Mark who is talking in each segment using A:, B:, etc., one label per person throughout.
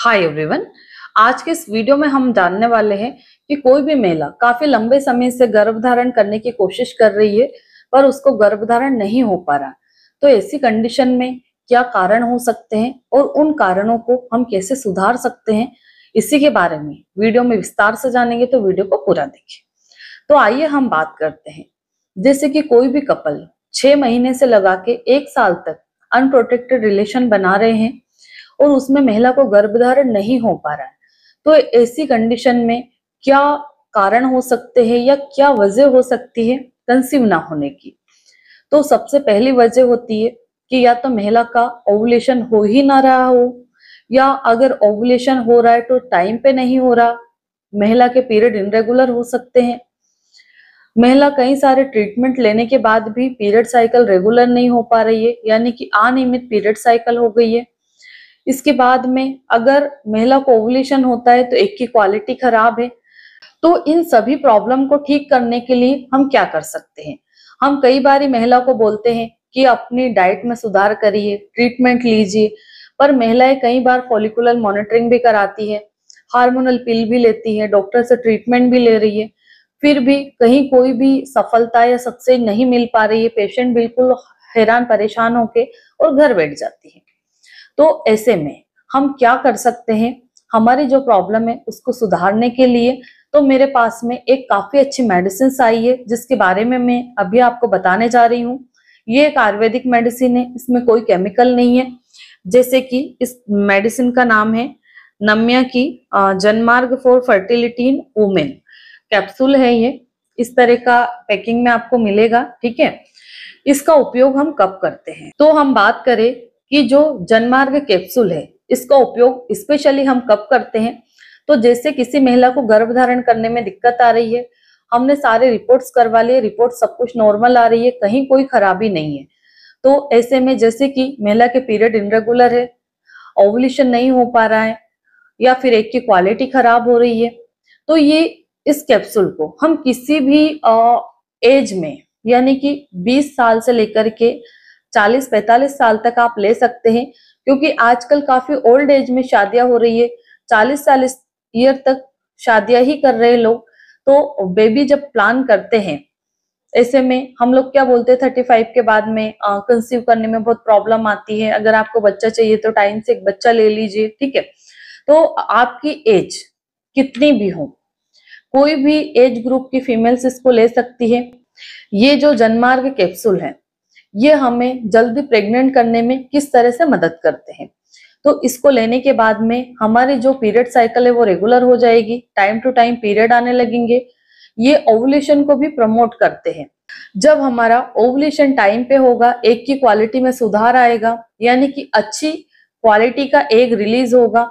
A: Hi everyone. आज के इस वीडियो में हम जानने वाले हैं कि कोई भी महिला काफी लंबे समय से गर्भधारण करने की कोशिश कर रही है पर उसको गर्भधारण नहीं हो पा रहा। तो ऐसी कंडीशन में क्या कारण हो सकते हैं और उन कारणों को हम कैसे सुधार सकते हैं, इसी के बारे में वीडियो में विस्तार से जानेंगे। तो वीडियो को पूरा देखिए। तो आइए हम बात करते हैं। जैसे कि कोई भी कपल 6 महीने से लगा के 1 साल तक अनप्रोटेक्टेड रिलेशन बना रहे हैं और उसमें महिला को गर्भधारण नहीं हो पा रहा है, तो ऐसी कंडीशन में क्या कारण हो सकते हैं या क्या वजह हो सकती है कंसीव ना होने की। तो सबसे पहली वजह होती है कि या तो महिला का ओवुलेशन हो ही ना रहा हो, या अगर ओवुलेशन हो रहा है तो टाइम पे नहीं हो रहा। महिला के पीरियड इरेगुलर हो सकते हैं। महिला कई सारे ट्रीटमेंट लेने के बाद भी पीरियड साइकिल रेगुलर नहीं हो पा रही है, यानी कि अनियमित पीरियड साइकिल हो गई है। इसके बाद में अगर महिला को ओवुलेशन होता है तो एक की क्वालिटी खराब है। तो इन सभी प्रॉब्लम को ठीक करने के लिए हम क्या कर सकते हैं। हम कई बार महिला को बोलते हैं कि अपनी डाइट में सुधार करिए, ट्रीटमेंट लीजिए, पर महिलाएं कई बार फॉलिकुलर मॉनिटरिंग भी कराती है, हार्मोनल पिल भी लेती है, डॉक्टर से ट्रीटमेंट भी ले रही है, फिर भी कहीं कोई भी सफलता या सक्सेस नहीं मिल पा रही है। पेशेंट बिल्कुल हैरान परेशान होके और घर बैठ जाती है। तो ऐसे में हम क्या कर सकते हैं, हमारी जो प्रॉब्लम है उसको सुधारने के लिए। तो मेरे पास में एक काफी अच्छी मेडिसिन आई है जिसके बारे में मैं अभी आपको बताने जा रही हूँ। ये एक आयुर्वेदिक मेडिसिन है, इसमें कोई केमिकल नहीं है। जैसे कि इस मेडिसिन का नाम है नम्या की जनमार्ग for fertility in women capsule है। ये इस तरह का पैकिंग में आपको मिलेगा, ठीक है। इसका उपयोग हम कब करते हैं, तो हम बात करें कि जो जनमार्ग कैप्सूल है इसका उपयोग स्पेशली हम कब करते हैं। तो जैसे किसी महिला को गर्भधारण करने में दिक्कत आ रही है, हमने सारे रिपोर्ट्स करवा लिए, रिपोर्ट सब कुछ नॉर्मल आ रही है, कहीं कोई खराबी नहीं है। तो ऐसे में जैसे कि महिला के पीरियड इरेगुलर है, ओवुलेशन नहीं हो पा रहा है, या फिर एक की क्वालिटी खराब हो रही है, तो ये इस कैप्सूल को हम किसी भी एज में, यानी कि 20 साल से लेकर के 40-45 साल तक आप ले सकते हैं। क्योंकि आजकल काफी ओल्ड एज में शादियां हो रही है, 40-40 ईयर तक शादियां ही कर रहे लोग। तो बेबी जब प्लान करते हैं, ऐसे में हम लोग क्या बोलते हैं 35 के बाद में कंसीव करने में बहुत प्रॉब्लम आती है। अगर आपको बच्चा चाहिए तो टाइम से एक बच्चा ले लीजिए, ठीक है। तो आपकी एज कितनी भी हो, कोई भी एज ग्रुप की फीमेल्स इसको ले सकती है। ये जो जनमार्ग कैप्सूल है ये हमें जल्दी प्रेग्नेंट करने में किस तरह से मदद करते हैं। तो इसको लेने के बाद में हमारी जो पीरियड साइकिल है वो रेगुलर हो जाएगी, टाइम टू टाइम पीरियड आने लगेंगे। ये ओवुलेशन को भी प्रमोट करते हैं। जब हमारा ओवुलेशन टाइम पे होगा, एग की क्वालिटी में सुधार आएगा, यानी कि अच्छी क्वालिटी का एग रिलीज होगा,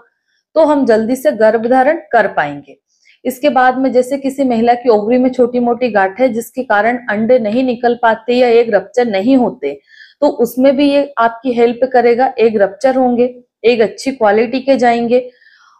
A: तो हम जल्दी से गर्भधारण कर पाएंगे। इसके बाद में जैसे किसी महिला की ओवरी में छोटी मोटी गांठ है जिसके कारण अंडे नहीं निकल पाते या एग रप्चर नहीं होते, तो उसमें भी ये आपकी हेल्प करेगा। एग रप्चर होंगे, एग अच्छी क्वालिटी के जाएंगे,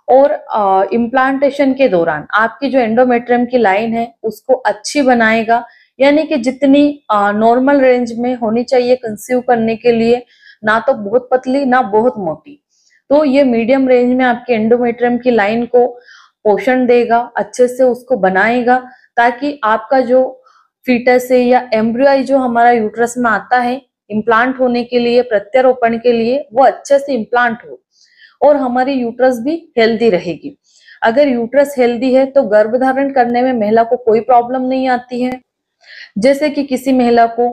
A: और इम्प्लांटेशन के दौरान आपकी जो एंडोमेट्रियम की लाइन है उसको अच्छी बनाएगा, यानी कि जितनी नॉर्मल रेंज में होनी चाहिए कंसीव करने के लिए, ना तो बहुत पतली ना बहुत मोटी। तो ये मीडियम रेंज में आपके एंडोमेट्रियम की लाइन को पोषण देगा, अच्छे से उसको बनाएगा, ताकि आपका जो फीटस है या एम्ब्रियो जो हमारा यूट्रस में आता है इम्प्लांट होने के लिए, प्रत्यारोपण के लिए, वो अच्छे से इम्प्लांट हो और हमारी यूट्रस भी हेल्दी रहेगी। अगर यूट्रस हेल्दी है तो गर्भधारण करने में महिला को कोई प्रॉब्लम नहीं आती है। जैसे कि किसी महिला को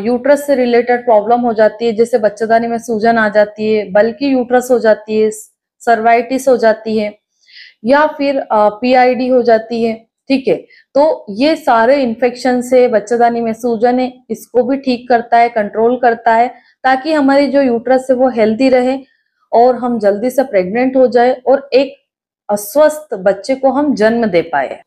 A: यूट्रस से रिलेटेड प्रॉब्लम हो जाती है, जैसे बच्चेदानी में सूजन आ जाती है, बल्कि यूट्रस हो जाती है, सर्वाइटिस हो जाती है, या फिर पीआईडी हो जाती है, ठीक है। तो ये सारे इन्फेक्शन से बच्चेदानी में सूजन है, इसको भी ठीक करता है, कंट्रोल करता है, ताकि हमारी जो यूट्रस है वो हेल्दी रहे और हम जल्दी से प्रेग्नेंट हो जाए और एक अस्वस्थ बच्चे को हम जन्म दे पाए।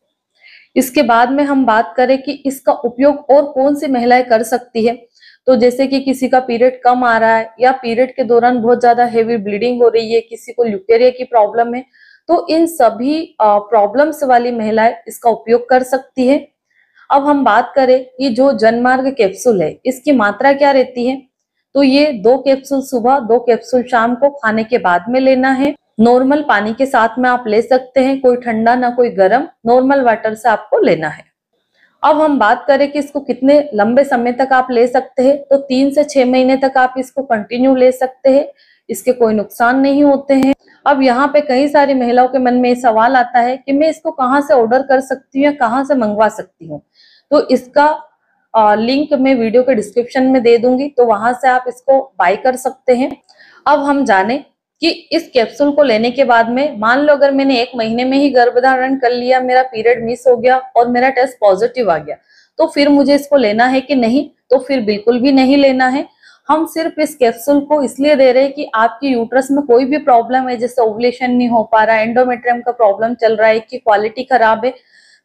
A: इसके बाद में हम बात करें कि इसका उपयोग और कौन सी महिलाएं कर सकती है। तो जैसे कि किसी का पीरियड कम आ रहा है या पीरियड के दौरान बहुत ज्यादा हेवी ब्लीडिंग हो रही है, किसी को ल्यूकेरिया की प्रॉब्लम है, तो इन सभी प्रॉब्लम्स वाली महिलाएं इसका उपयोग कर सकती है। अब हम बात करें कि जो जनमार्ग कैप्सूल है इसकी मात्रा क्या रहती है, तो ये 2 कैप्सूल सुबह 2 कैप्सूल शाम को खाने के बाद में लेना है। नॉर्मल पानी के साथ में आप ले सकते हैं, कोई ठंडा ना कोई गर्म, नॉर्मल वाटर से आपको लेना है। अब हम बात करें कि इसको कितने लंबे समय तक आप ले सकते हैं, तो 3 से 6 महीने तक आप इसको कंटिन्यू ले सकते हैं, इसके कोई नुकसान नहीं होते हैं। अब यहाँ पे कई सारी महिलाओं के मन में सवाल आता है कि मैं इसको कहाँ से ऑर्डर कर सकती हूँ या कहाँ से मंगवा सकती हूँ। तो इसका लिंक मैं वीडियो के डिस्क्रिप्शन में दे दूंगी, तो वहां से आप इसको बाय कर सकते हैं। अब हम जाने कि इस कैप्सूल को लेने के बाद में, मान लो अगर मैंने 1 महीने में ही गर्भधारण कर लिया, मेरा पीरियड मिस हो गया और मेरा टेस्ट पॉजिटिव आ गया, तो फिर मुझे इसको लेना है कि नहीं? तो फिर बिल्कुल भी नहीं लेना है। हम सिर्फ इस कैप्सूल को इसलिए दे रहे हैं कि आपकी यूट्रस में कोई भी प्रॉब्लम है, जैसे ओवुलेशन नहीं हो पा रहा है, एंडोमेट्रियम का प्रॉब्लम चल रहा है, कि क्वालिटी खराब है,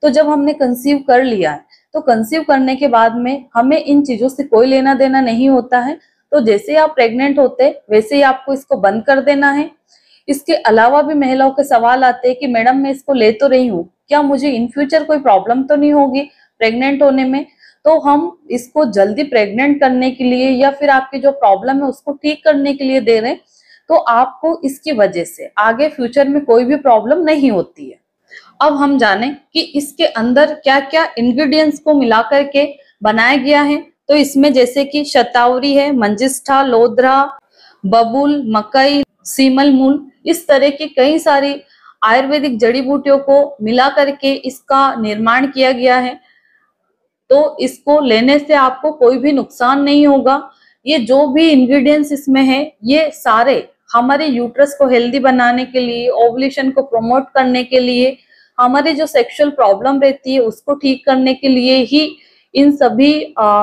A: तो जब हमने कंसीव कर लिया है, तो कंसीव करने के बाद में हमें इन चीजों से कोई लेना देना नहीं होता है। तो जैसे आप प्रेग्नेंट होते वैसे ही आपको इसको बंद कर देना है। इसके अलावा भी महिलाओं के सवाल आते हैं कि मैडम मैं इसको ले तो रही हूँ, क्या मुझे इन फ्यूचर कोई प्रॉब्लम तो नहीं होगी प्रेग्नेंट होने में? तो हम इसको जल्दी प्रेग्नेंट करने के लिए या फिर आपकी जो प्रॉब्लम है उसको ठीक करने के लिए दे रहे हैं, तो आपको इसकी वजह से आगे फ्यूचर में कोई भी प्रॉब्लम नहीं होती है। अब हम जाने कि इसके अंदर क्या क्या इंग्रेडिएंट्स को मिला करके बनाया गया है। तो इसमें जैसे कि शतावरी है, मंजिष्ठा, लोद्रा, बबूल, मकई, सीमल मूल, इस तरह की कई सारी आयुर्वेदिक जड़ी बूटियों को मिला करके इसका निर्माण किया गया है। तो इसको लेने से आपको कोई भी नुकसान नहीं होगा। ये जो भी इंग्रेडिएंट्स इसमें है, ये सारे हमारे यूट्रस को हेल्दी बनाने के लिए, ओवुलेशन को प्रमोट करने के लिए, हमारे जो सेक्सुअल प्रॉब्लम रहती है उसको ठीक करने के लिए ही इन सभी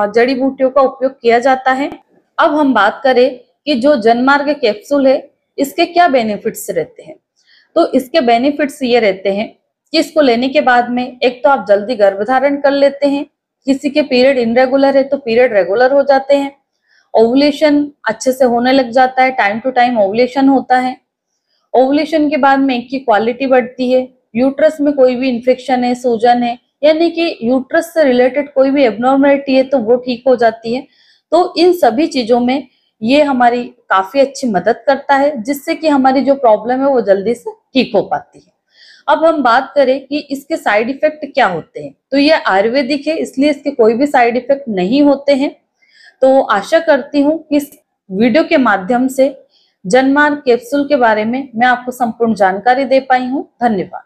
A: जड़ी बूटियों का उपयोग किया जाता है। अब हम बात करें कि जो जनमार्ग कैप्सूल है, इसके क्या बेनिफिट्स रहते हैं। तो इसके बेनिफिट्स ये रहते हैं कि इसको लेने के बाद में एक तो आप जल्दी गर्भधारण कर लेते हैं, किसी के पीरियड इनरेगुलर है तो पीरियड रेगुलर हो जाते हैं, ओवुलेशन अच्छे से होने लग जाता है, टाइम टू टाइम ओवुलेशन होता है। ओवुलेशन के बाद में एग की क्वालिटी बढ़ती है, यूट्रस में कोई भी इन्फेक्शन है, सूजन है, यानी कि यूट्रस से रिलेटेड कोई भी एबनॉर्मलिटी है तो वो ठीक हो जाती है। तो इन सभी चीजों में ये हमारी काफी अच्छी मदद करता है, जिससे कि हमारी जो प्रॉब्लम है वो जल्दी से ठीक हो पाती है। अब हम बात करें कि इसके साइड इफेक्ट क्या होते हैं, तो ये आयुर्वेदिक है इसलिए इसके कोई भी साइड इफेक्ट नहीं होते हैं। तो आशा करती हूँ कि इस वीडियो के माध्यम से जनमार्ग कैप्सूल के बारे में मैं आपको संपूर्ण जानकारी दे पाई हूँ। धन्यवाद।